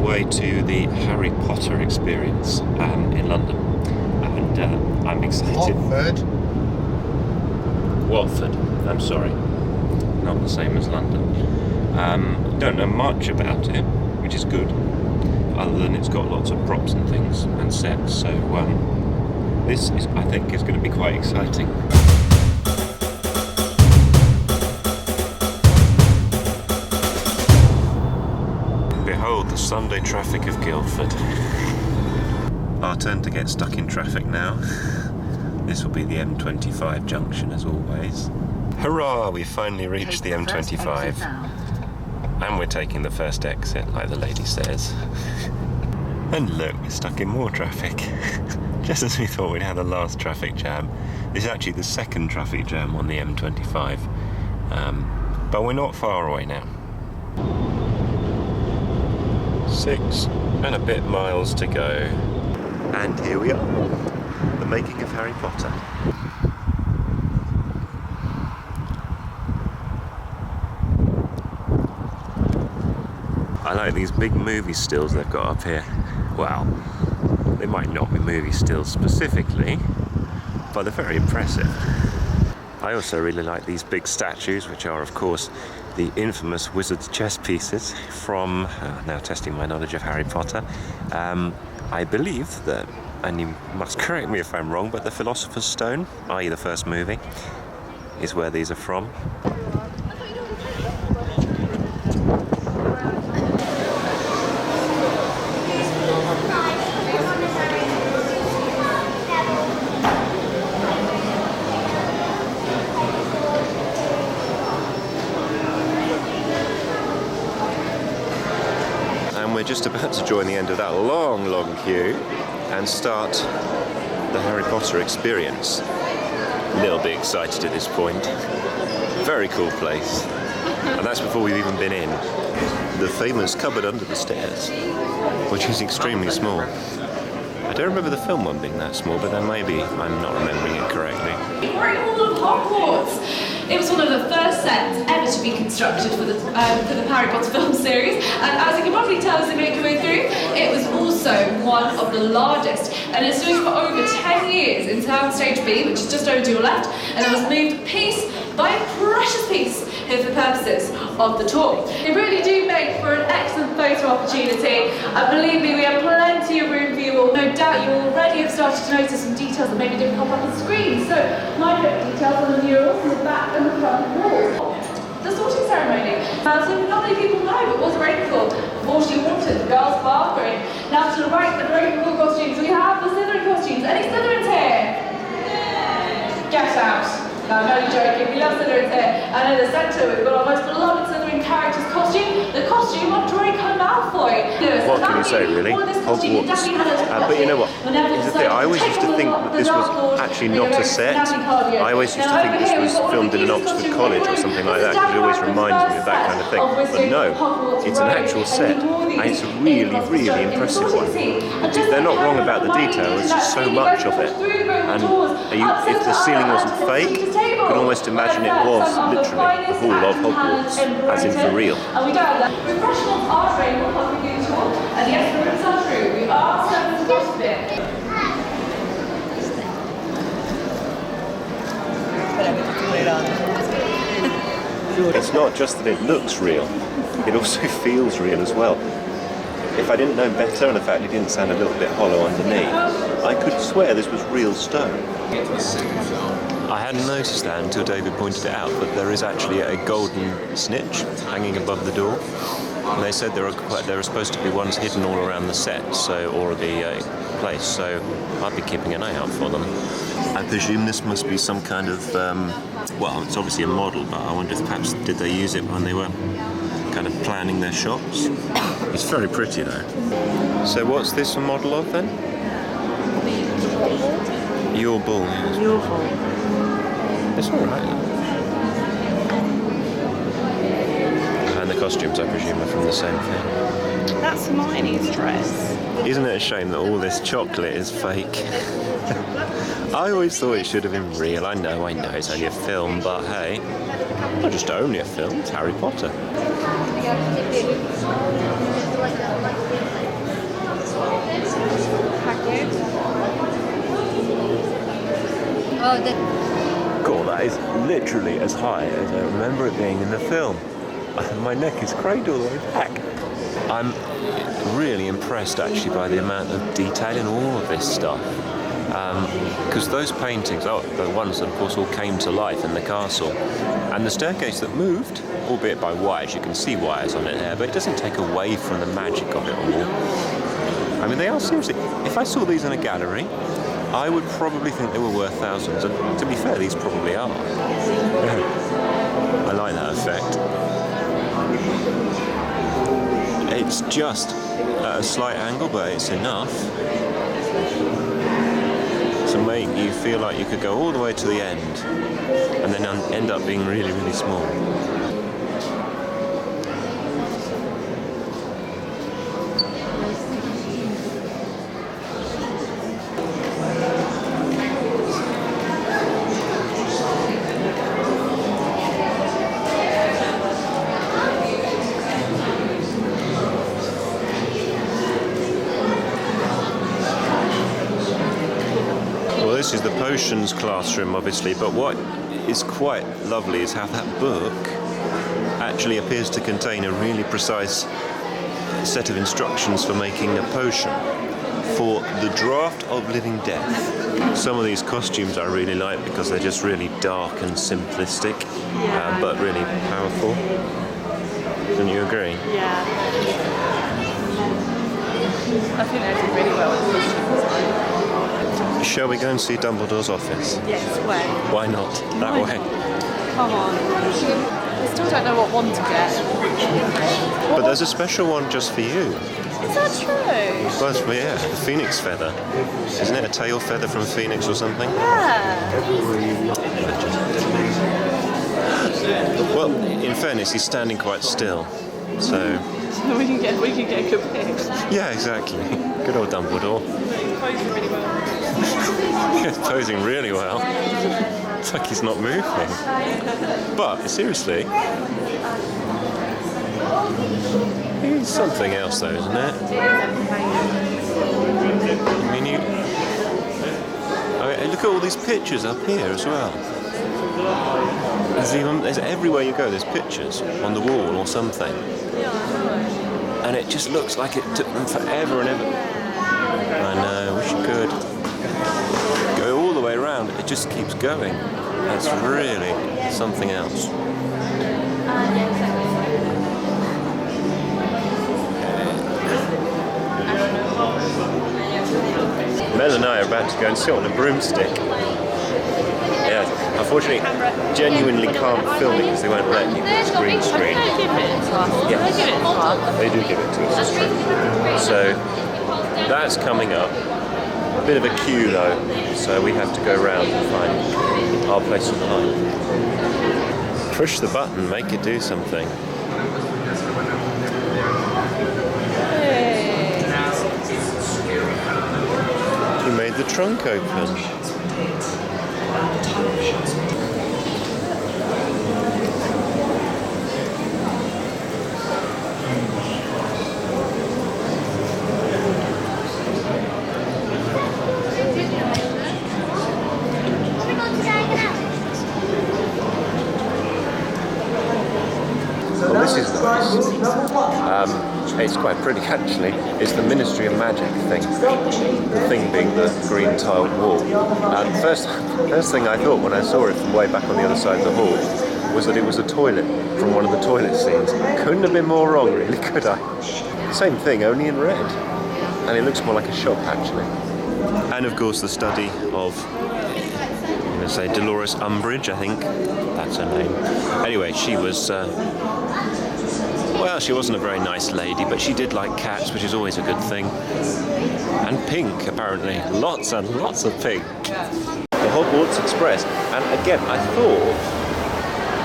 way to the Harry Potter experience in London, and I'm excited. Watford, I'm sorry, not the same as London. Don't know much about it, which is good, other than it's got lots of props and things and sets, so this is, I think, is going to be quite exciting. Behold the Sunday traffic of Guildford. Our turn to get stuck in traffic now. This will be the M25 junction as always. Hurrah! We finally reached the M25. And we're taking the first exit, like the lady says. And look, we're stuck in more traffic. Just as we thought we'd had the last traffic jam. This is actually the second traffic jam on the M25. But we're not far away now. 6 and a bit miles to go. And here we are, the making of Harry Potter. I like these big movie stills they've got up here. Well, they might not be movie stills specifically, but they're very impressive. I also really like these big statues, which are of course the infamous wizard's chess pieces from, now testing my knowledge of Harry Potter, I believe that, and you must correct me if I'm wrong, but the Philosopher's Stone, i.e. the first movie, is where these are from. We're just about to join the end of that long queue and start the Harry Potter experience. A little bit excited at this point. Very cool place. And that's before we've even been in. The famous cupboard under the stairs, which is extremely small. I don't remember the film one being that small, but then maybe I'm not remembering it correctly. Great Hall of Hogwarts! It was one of the first sets ever to be constructed for the Harry Potter film series, and as you can probably tell as they make their way through, it was also one of the largest, and it stood for over 10 years in Soundstage B, which is just over to your left, and it was moved piece by precious piece here for the purposes of the tour. They really do make for an excellent photo opportunity, and believe me, we have plenty of room for you all. No doubt you already have started to notice some details that maybe didn't pop up on the screen. So, my favourite details are the murals in the back and the front wall. The sorting ceremony. So not many people know, but was rainfall. Unfortunately watered, the girls' bathroom. Now to the right, the very cool costumes. We have the Slytherin costumes. Any Slytherins here? Get out. No, I'm only joking, we love Slytherins here. And in the centre we've got our most beloved Slytherin character's costume, the costume of Draco Malfoy. What can you say, really? Hogwarts. But you know what? Here's the thing, I always used to think that this was actually not a set. I always used to think this was filmed in an Oxford college or something like that, because it always reminds me of that kind of thing. But no, it's an actual set, and it's a really impressive one. They're not wrong about the detail, there's just so much of it. And if the ceiling wasn't fake, you could almost imagine it was literally the Hall of Hogwarts, as in for real. And we don't. Refreshments are available on the good tour, and yes, the rooms are true. We are serving to get a bit. It's not just that it looks real, it also feels real as well. If I didn't know better, and the fact it didn't sound a little bit hollow underneath, I could swear this was real stone. I hadn't noticed that until David pointed it out, but there is actually a golden snitch hanging above the door. And they said there are supposed to be ones hidden all around the set, or the place, so I'll be keeping an eye out for them. I presume this must be some kind of, well, it's obviously a model, but I wonder if perhaps did they use it when they were kind of planning their shots. It's very pretty though. So what's this a model of then? Your ball. Yes. Your ball. It's alright. And the costumes, I presume, are from the same thing. That's Hermione's dress. Isn't it a shame that all this chocolate is fake? I always thought it should have been real. I know, it's only a film, but hey, not just only a film, it's Harry Potter. God, that is literally as high as I remember it being in the film. My neck is craned all the way back. I'm really impressed actually by the amount of detail in all of this stuff. Because those paintings, the ones that of course all came to life in the castle, and the staircase that moved, albeit by wires, you can see wires on it there, but it doesn't take away from the magic of it all. I mean, they are seriously, if I saw these in a gallery, I would probably think they were worth thousands, and to be fair, these probably are. I like that effect. It's just at a slight angle, but it's enough to make you feel like you could go all the way to the end and then end up being really, really small. This is the potions classroom, obviously, but what is quite lovely is how that book actually appears to contain a really precise set of instructions for making a potion for the draft of living death. Some of these costumes I really like because they're just really dark and simplistic, but really powerful. Don't you agree? Yeah. I think they did really well with the costume design. Shall we go and see Dumbledore's office? Yes, where? Why not? That way. Come on. I still don't know what one to get. But there's a special one just for you. Is that true? Well, yeah, the phoenix feather. Isn't it a tail feather from a phoenix or something? Yeah. Well, in fairness, he's standing quite still, so... we can get a good pic. Yeah, exactly. Good old Dumbledore. Posing really well. He's posing really well. It's like he's not moving. But, seriously... He's something else though, isn't it? I mean, look at all these pictures up here as well. There's everywhere you go, there's pictures on the wall or something. And it just looks like it took them forever and ever. I know, wish you could. Go all the way around, it just keeps going. That's really something else. Mel and I are about to go and sit on a broomstick. Yeah, unfortunately, genuinely can't film it because they won't let you. It's green screen. They give it to us. Yes. They give it to us. They do give it to us, it's true. So, that's coming up. A bit of a queue though, so we have to go round and find our place on the line. Push the button, make it do something. You made the trunk open. Well, this is nice. It's quite pretty actually. It's the Ministry of Magic thing. The thing being the green tiled wall. First thing I thought when I saw it from way back on the other side of the hall was that it was a toilet from one of the toilet scenes. Couldn't have been more wrong, really, could I? Same thing, only in red. And it looks more like a shop actually. And of course the study of, I'm going to say Dolores Umbridge, I think. That's her name. Anyway, she was... well, she wasn't a very nice lady, but she did like cats, which is always a good thing. And pink, apparently. Lots and lots of pink. The Hogwarts Express. And again, I thought,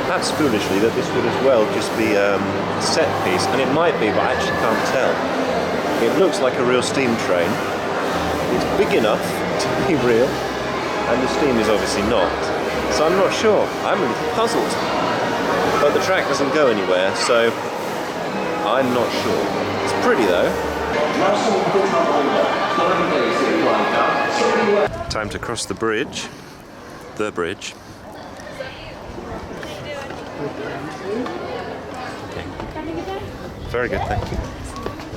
perhaps foolishly, that this would as well just be a set piece. And it might be, but I actually can't tell. It looks like a real steam train. It's big enough to be real. And the steam is obviously not. So I'm not sure. I'm a little puzzled. But the track doesn't go anywhere, so... I'm not sure. It's pretty though. Time to cross the bridge. the bridge. Okay. Very good, thank you.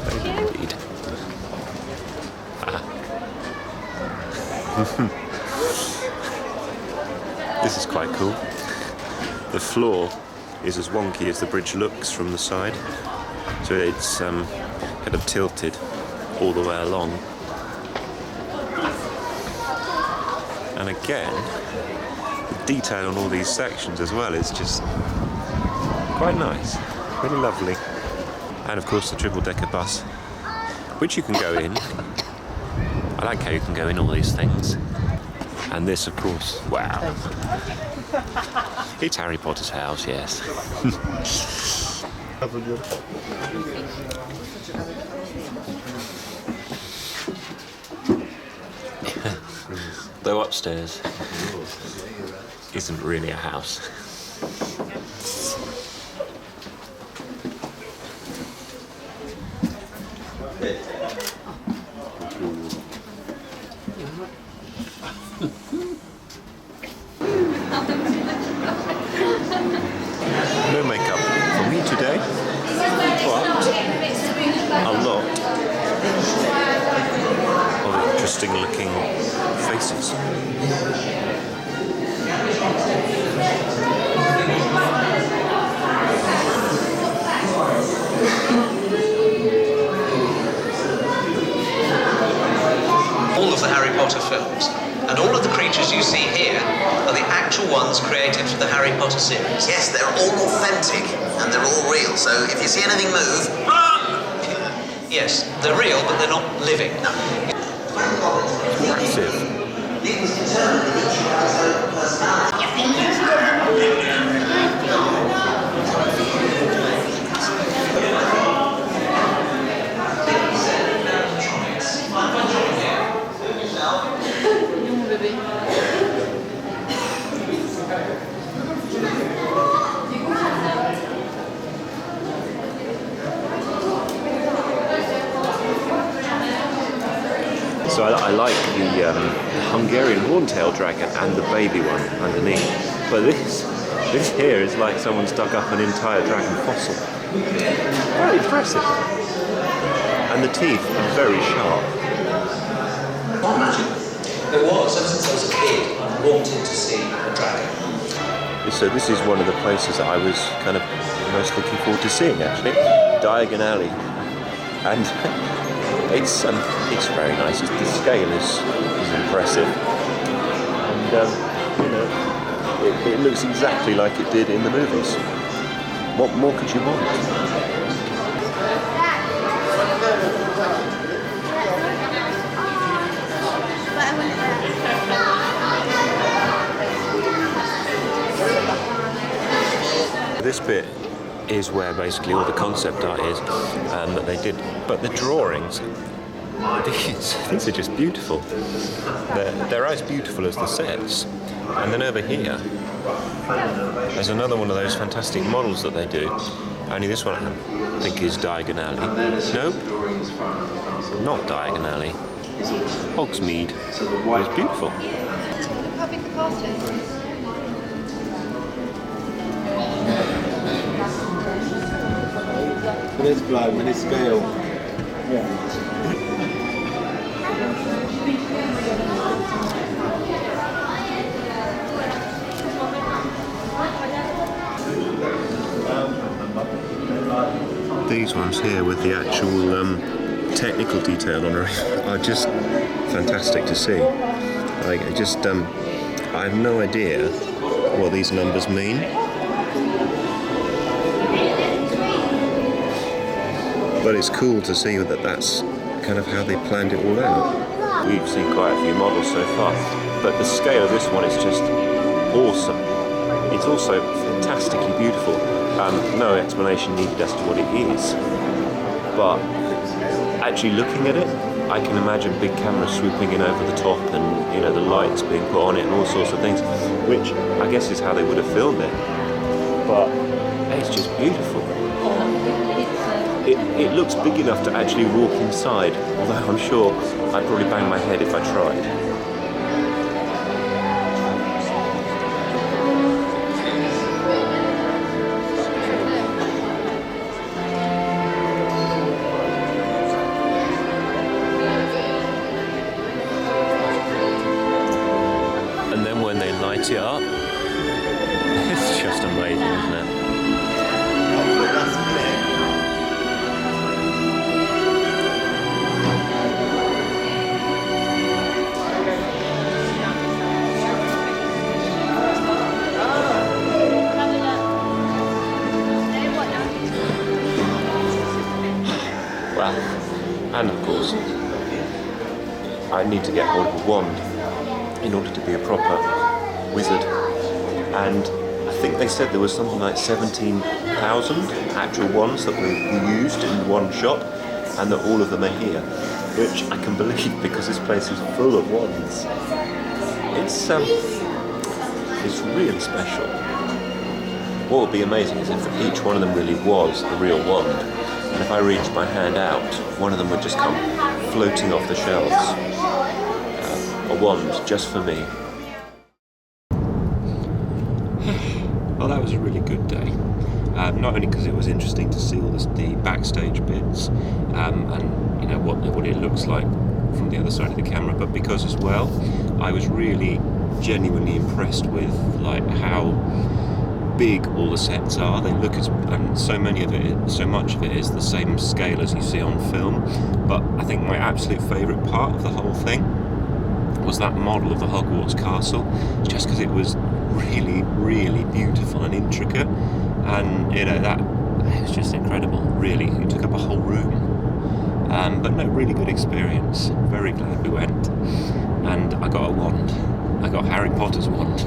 Very good indeed. This is quite cool. The floor is as wonky as the bridge looks from the side, so it's kind of tilted all the way along. And again, the detail on all these sections as well is just quite nice, really lovely. And of course the triple-decker bus, which you can go in. I like how you can go in all these things. And this, of course, wow. It's Harry Potter's house, yes. Though upstairs isn't really a house. No makeup for me today, but a lot of interesting looking faces. All of the Harry Potter films, and all of the creatures you see here are the actual ones created for the Harry Potter series. Yes, they're all authentic and they're all real, so if you see anything move... Yes, they're real, but they're not living. No. Massive. So I like the Hungarian horntail dragon and the baby one underneath. But this here is like someone's dug up an entire dragon fossil. Very impressive. And the teeth are very sharp. It was, ever since I was a kid, I wanted to see a dragon. So this is one of the places that I was kind of most looking forward to seeing, actually. Diagon Alley. And it's very nice. The scale is impressive. And, you know, it looks exactly like it did in the movies. What more could you want? This bit is where basically all the concept art is that they did, but the drawings, these are just beautiful. They're as beautiful as the sets. And then over here, there's another one of those fantastic models that they do. Only this one I think is Diagon Alley. Nope, not Diagon Alley. Hogsmeade. It's beautiful. How big the cast is? This blow with his scale. These ones here with the actual technical detail on it are just fantastic to see. Like, I have no idea what these numbers mean. But it's cool to see that that's kind of how they planned it all out. We've seen quite a few models so far, but the scale of this one is just awesome. It's also fantastically beautiful. No explanation needed as to what it is, but actually looking at it, I can imagine big cameras swooping in over the top and, you know, the lights being put on it and all sorts of things, which I guess is how they would have filmed it. But it's just beautiful. It looks big enough to actually walk inside, although I'm sure I'd probably bang my head if I tried. light it up. It's just amazing, isn't it? Well, and of course, I need to get hold of a wand in order to be a proper wizard. And I think they said there was something like 17,000 actual wands that were used in one shot, and that all of them are here, which I can believe because this place is full of wands. It's really special. What would be amazing is if each one of them really was a real wand, and if I reached my hand out, one of them would just come floating off the shelves. A wand just for me. Well, that was a really good day. Not only because it was interesting to see all the backstage bits and you know what it looks like from the other side of the camera, but because as well I was really genuinely impressed with like how big all the sets are. They look and so much of it is the same scale as you see on film. But I think my absolute favourite part of the whole thing was that model of the Hogwarts castle, just because it was really, really beautiful and intricate, and you know that it was just incredible. Really, it took up a whole room. But no, really good experience. Very glad we went, and I got a wand. I got Harry Potter's wand.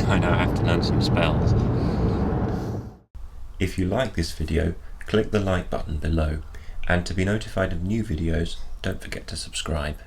I now have to learn some spells. If you like this video, click the like button below, and to be notified of new videos, don't forget to subscribe.